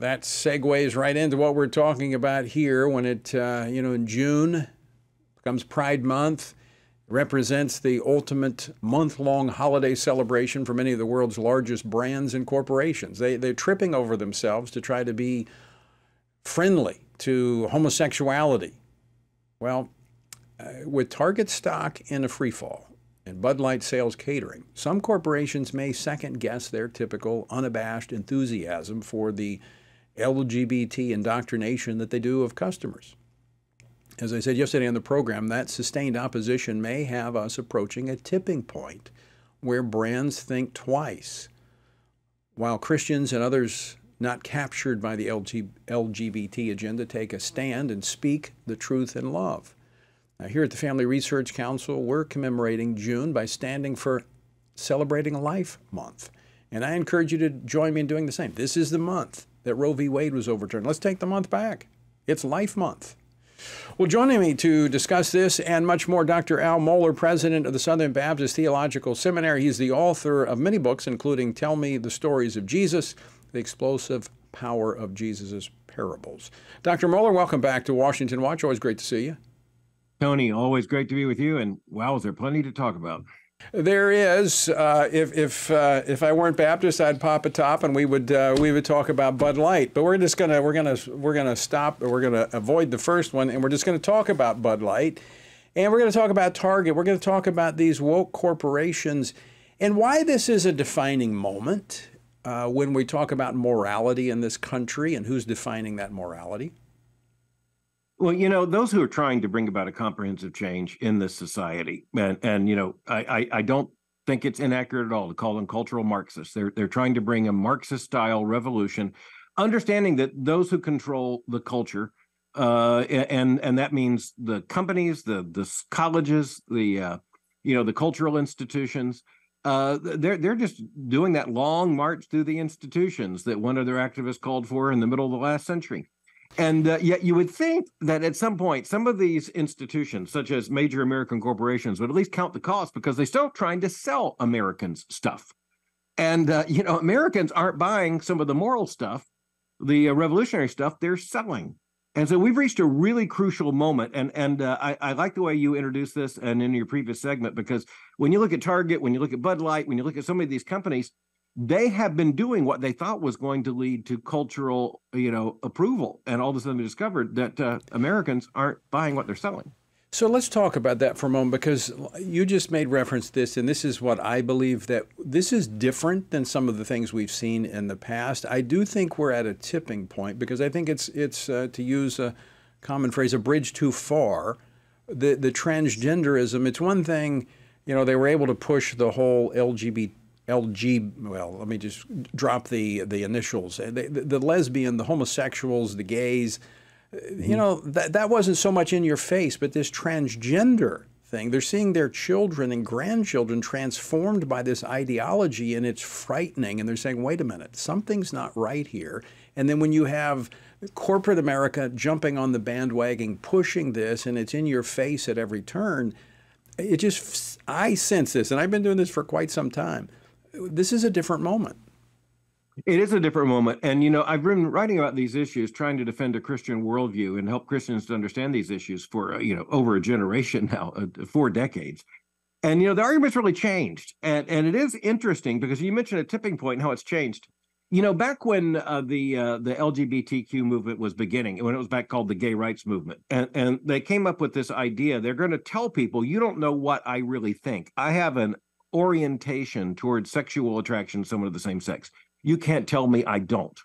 that segues right into what we're talking about here when it, in June comes Pride Month. It represents the ultimate month-long holiday celebration for many of the world's largest brands and corporations. They're tripping over themselves to try to be friendly to homosexuality. Well, with Target stock in a free fall and Bud Light sales catering, some corporations may second-guess their typical unabashed enthusiasm for the LGBT indoctrination that they do of customers. As I said yesterday on the program, that sustained opposition may have us approaching a tipping point where brands think twice, while Christians and others not captured by the LGBT agenda take a stand and speak the truth in love. Now, here at the Family Research Council, we're commemorating June by standing for Celebrating Life Month. And I encourage you to join me in doing the same. This is the month that Roe v. Wade was overturned. Let's take the month back. It's Life Month. Well, joining me to discuss this and much more, Dr. Al Mohler, president of the Southern Baptist Theological Seminary. He's the author of many books, including Tell Me the Stories of Jesus, The Explosive Power of Jesus' Parables. Dr. Mohler, welcome back to Washington Watch. Always great to see you. Tony, always great to be with you. And wow, is there plenty to talk about? There is. If I weren't Baptist, I'd pop a top and we would talk about Bud Light. But we're gonna stop. We're gonna avoid the first one, and we're just gonna talk about Bud Light, and we're gonna talk about Target. We're gonna talk about these woke corporations and why this is a defining moment when we talk about morality in this country and who's defining that morality. Well, those who are trying to bring about a comprehensive change in this society, and I don't think it's inaccurate at all to call them cultural Marxists. They're trying to bring a Marxist-style revolution, understanding that those who control the culture, and that means the companies, the colleges, the cultural institutions, they're just doing that long march through the institutions that one of their activists called for in the middle of the last century. And yet you would think that at some point, some of these institutions, such as major American corporations, would at least count the cost because they're still trying to sell Americans stuff. And, Americans aren't buying some of the moral stuff, the revolutionary stuff they're selling. And so we've reached a really crucial moment. And I like the way you introduced this and in your previous segment, because when you look at Target, when you look at Bud Light, when you look at some of these companies, they have been doing what they thought was going to lead to cultural, approval. And all of a sudden they discovered that Americans aren't buying what they're selling. So let's talk about that for a moment, because you just made reference to this, and this is what I believe, that this is different than some of the things we've seen in the past. I do think we're at a tipping point, because I think it's to use a common phrase, a bridge too far. The transgenderism, it's one thing, they were able to push the whole well, let me just drop the initials. The lesbian, the homosexuals, the gays, that wasn't so much in your face, but this transgender thing, they're seeing their children and grandchildren transformed by this ideology, and it's frightening. And they're saying, wait a minute, something's not right here. And then when you have corporate America jumping on the bandwagon, pushing this, and it's in your face at every turn, I sense this, and I've been doing this for quite some time. This is a different moment. It is a different moment. And, I've been writing about these issues, trying to defend a Christian worldview and help Christians to understand these issues for, over a generation now, 4 decades. And, the argument's really changed. And it is interesting because you mentioned a tipping point and how it's changed. Back when the LGBTQ movement was beginning, when it was back called the gay rights movement, and they came up with this idea, they're going to tell people, you don't know what I really think. I have an orientation towards sexual attraction to someone of the same sex. You can't tell me I don't.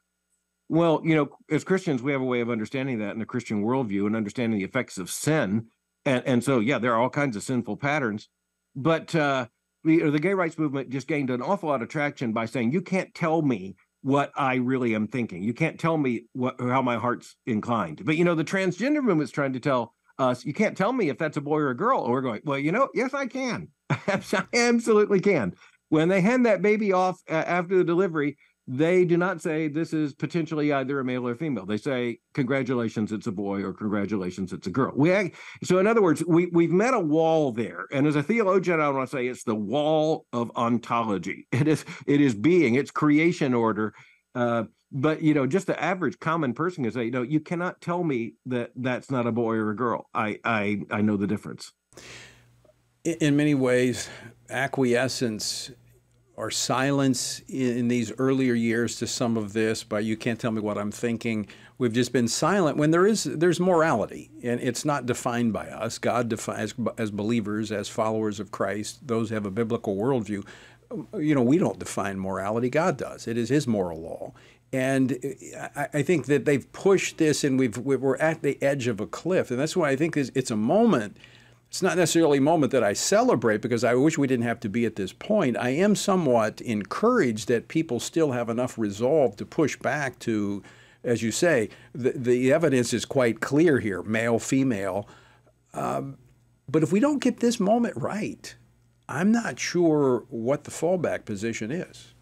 Well, as Christians, we have a way of understanding that in the Christian worldview and understanding the effects of sin. And so, there are all kinds of sinful patterns. But the gay rights movement just gained an awful lot of traction by saying, you can't tell me what I really am thinking. You can't tell me how my heart's inclined. But, the transgender movement's trying to tell us, you can't tell me if that's a boy or a girl. And we're going, well, yes, I can. I absolutely can. When they hand that baby off after the delivery, they do not say this is potentially either a male or female. They say, congratulations, it's a boy, or congratulations, it's a girl. So in other words, we've met a wall there. And as a theologian, I want to say it's the wall of ontology. It is being, it's creation order. But, just the average common person can say, you cannot tell me that that's not a boy or a girl. I know the difference. In many ways, acquiescence or silence in these earlier years to some of this, but you can't tell me what I'm thinking. We've just been silent when there's morality, and it's not defined by us. God defines as believers, as followers of Christ, those who have a biblical worldview. We don't define morality. God does. It is His moral law. And I think that they've pushed this, and we're at the edge of a cliff. And that's why I think it's a moment. It's not necessarily a moment that I celebrate, because I wish we didn't have to be at this point. I am somewhat encouraged that people still have enough resolve to push back to, as you say, the evidence is quite clear here, male, female. But if we don't get this moment right, I'm not sure what the fallback position is.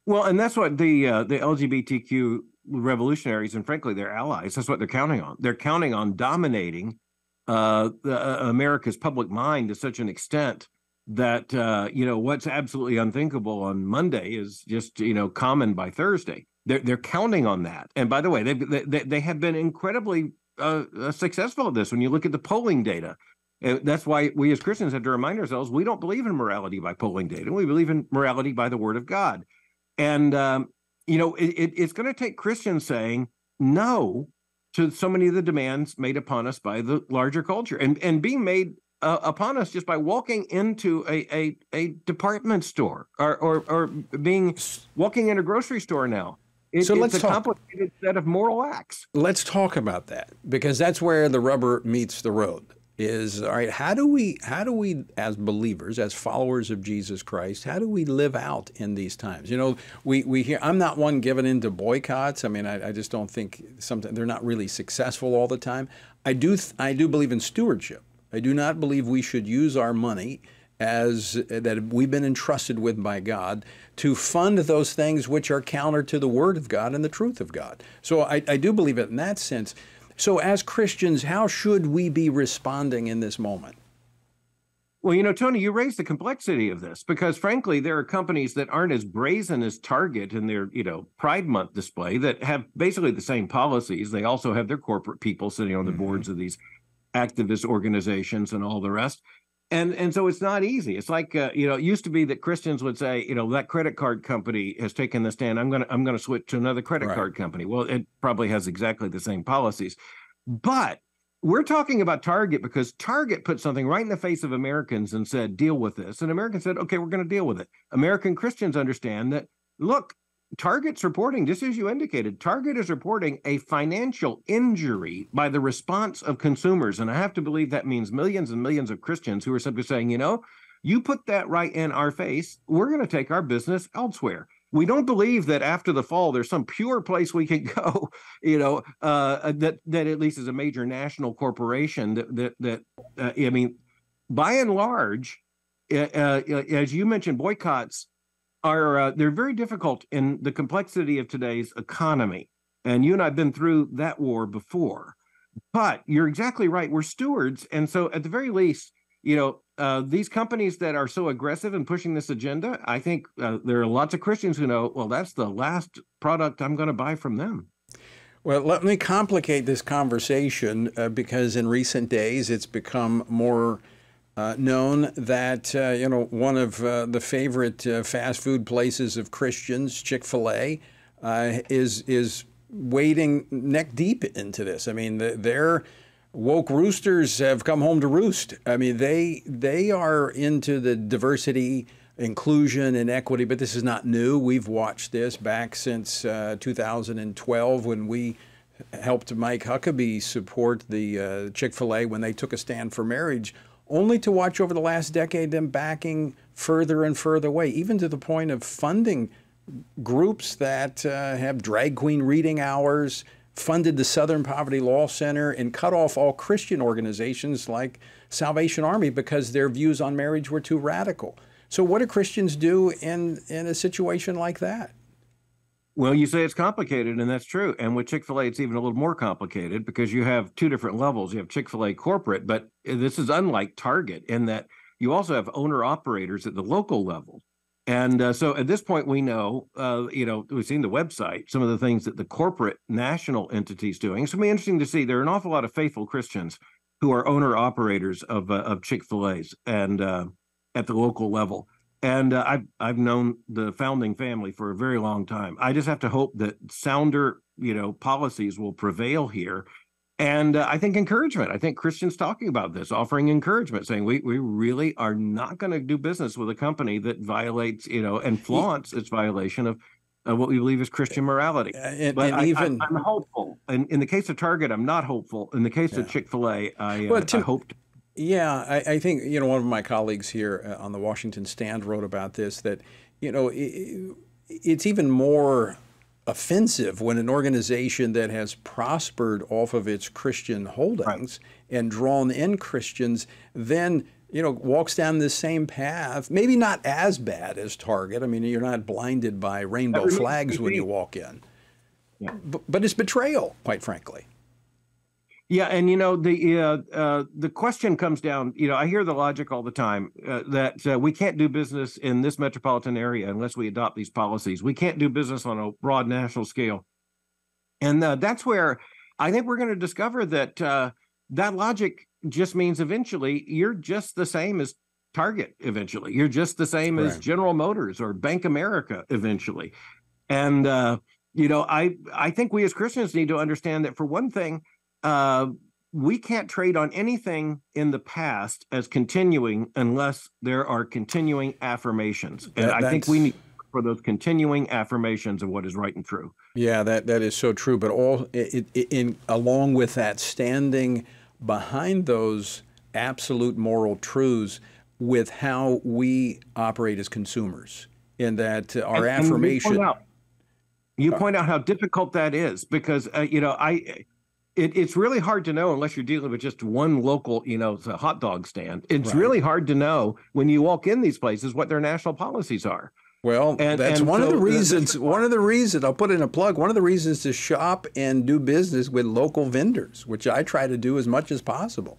Well, and that's what the LGBTQ revolutionaries, and frankly their allies, that's what they're counting on. They're counting on dominating America's public mind to such an extent that what's absolutely unthinkable on Monday is just common by Thursday. They're counting on that. And by the way, they have been incredibly successful at this. When you look at the polling data, that's why we as Christians have to remind ourselves we don't believe in morality by polling data. We believe in morality by the Word of God. And it's going to take Christians saying no to so many of the demands made upon us by the larger culture, and being made upon us just by walking into a department store or walking in a grocery store now. It's a complicated set of moral acts. Let's talk about that, because that's where the rubber meets the road. All right, how do we as believers, as followers of Jesus Christ, how do we live out in these times? We hear, I'm not one given into boycotts. I mean, I just don't think sometimes they're not really successful all the time. I do believe in stewardship. I do not believe we should use our money that we've been entrusted with by God to fund those things which are counter to the Word of God and the truth of God. So I do believe it in that sense. So as Christians, how should we be responding in this moment? Well, Tony, you raised the complexity of this, because frankly, there are companies that aren't as brazen as Target in their, Pride Month display that have basically the same policies. They also have their corporate people sitting on the boards of these activist organizations and all the rest. And so it's not easy. It's like, it used to be that Christians would say, that credit card company has taken the stand. I'm going to switch to another credit card company. Well, it probably has exactly the same policies. But we're talking about Target because Target put something right in the face of Americans and said, deal with this. And Americans said, okay, we're going to deal with it. American Christians understand that, look, Target's reporting, just as you indicated, Target is reporting a financial injury by the response of consumers. And I have to believe that means millions and millions of Christians who are simply saying, you put that right in our face, we're going to take our business elsewhere. We don't believe that after the fall, there's some pure place we can go, that at least is a major national corporation by and large, as you mentioned, boycotts they're very difficult in the complexity of today's economy. And you and I have been through that war before. But you're exactly right. We're stewards. And so at the very least, these companies that are so aggressive in pushing this agenda, I think there are lots of Christians who know, well, that's the last product I'm going to buy from them. Well, let me complicate this conversation because in recent days it's become more known that, one of the favorite fast food places of Christians, ChickfilA, is wading neck deep into this. I mean, their woke roosters have come home to roost. I mean, they are into the diversity, inclusion, and equity, but this is not new. We've watched this back since 2012 when we helped Mike Huckabee support the Chick-fil-A when they took a stand for marriage, only to watch over the last decade them backing further and further away, even to the point of funding groups that have drag queen reading hours, funded the Southern Poverty Law Center, and cut off all Christian organizations like Salvation Army because their views on marriage were too radical. So what do Christians do in a situation like that? Well, you say it's complicated, and that's true. And with Chick-fil-A, it's even a little more complicated because you have two different levels. You have Chick-fil-A corporate, but this is unlike Target in that you also have owner-operators at the local level. And so at this point, we know, we've seen the website, some of the things that the corporate national entity's doing. It's going to be interesting to see. There are an awful lot of faithful Christians who are owner operators of Chick-fil-A's and at the local level. And I've known the founding family for a very long time. I just have to hope that sounder, policies will prevail here. And I think encouragement. I think Christians talking about this, offering encouragement, saying we really are not going to do business with a company that violates, and flaunts its violation of what we believe is Christian morality. But I'm hopeful. And in the case of Target, I'm not hopeful. In the case of Chick-fil-A, I hope. Yeah, I think, one of my colleagues here on the Washington Stand wrote about this, that, it's even more offensive when an organization that has prospered off of its Christian holdings and drawn in Christians then, walks down this same path, maybe not as bad as Target. I mean, you're not blinded by rainbow flags when you walk in. Yeah. But it's betrayal, quite frankly. Yeah, and the question comes down. I hear the logic all the time that we can't do business in this metropolitan area unless we adopt these policies. We can't do business on a broad national scale, and that's where I think we're going to discover that that logic just means eventually you're just the same as Target. Eventually, you're just the same as General Motors or Bank America. Eventually, and I think we as Christians need to understand that, for one thing, we can't trade on anything in the past as continuing unless there are continuing affirmations. And I think we need for those continuing affirmations of what is right and true. Yeah, that is so true. But along with that, standing behind those absolute moral truths with how we operate as consumers, in that our affirmation. You point out how difficult that is, because it's really hard to know unless you're dealing with just one local, it's a hot dog stand. It's really hard to know when you walk in these places what their national policies are. Well, that's one of the reasons. One of the reasons, I'll put in a plug. One of the reasons to shop and do business with local vendors, which I try to do as much as possible.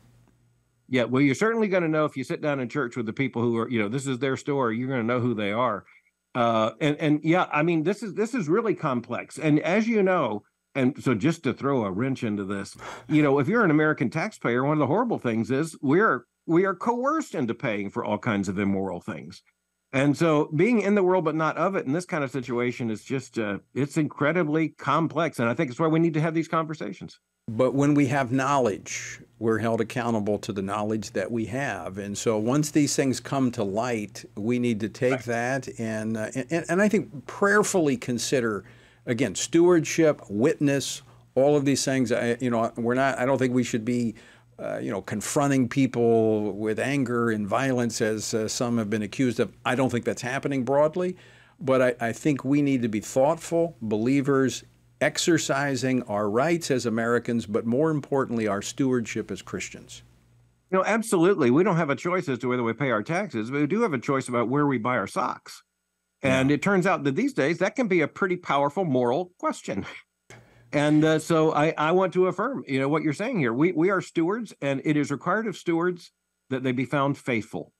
Yeah, well, you're certainly going to know if you sit down in church with the people who are, this is their store. You're going to know who they are. This is really complex. And as you know. And so just to throw a wrench into this, if you're an American taxpayer, one of the horrible things is we are coerced into paying for all kinds of immoral things. And so being in the world but not of it in this kind of situation is just, it's incredibly complex. And I think it's why we need to have these conversations. But when we have knowledge, we're held accountable to the knowledge that we have. And so once these things come to light, we need to take that and I think prayerfully consider, again, stewardship, witness, all of these things. I don't think we should be, confronting people with anger and violence as some have been accused of. I don't think that's happening broadly, but I think we need to be thoughtful believers, exercising our rights as Americans, but more importantly, our stewardship as Christians. Absolutely. We don't have a choice as to whether we pay our taxes, but we do have a choice about where we buy our socks. And it turns out that these days that can be a pretty powerful moral question. And so I want to affirm, what you're saying here. We are stewards, and it is required of stewards that they be found faithful.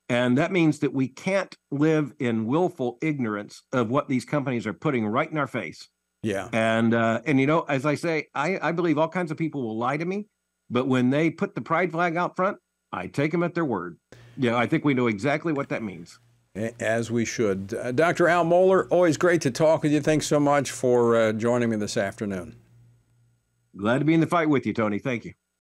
And that means that we can't live in willful ignorance of what these companies are putting right in our face. Yeah. And as I say, I believe all kinds of people will lie to me, but when they put the pride flag out front, I take them at their word. I think we know exactly what that means. As we should. Dr. Al Mohler, always great to talk with you. Thanks so much for joining me this afternoon. Glad to be in the fight with you, Tony. Thank you.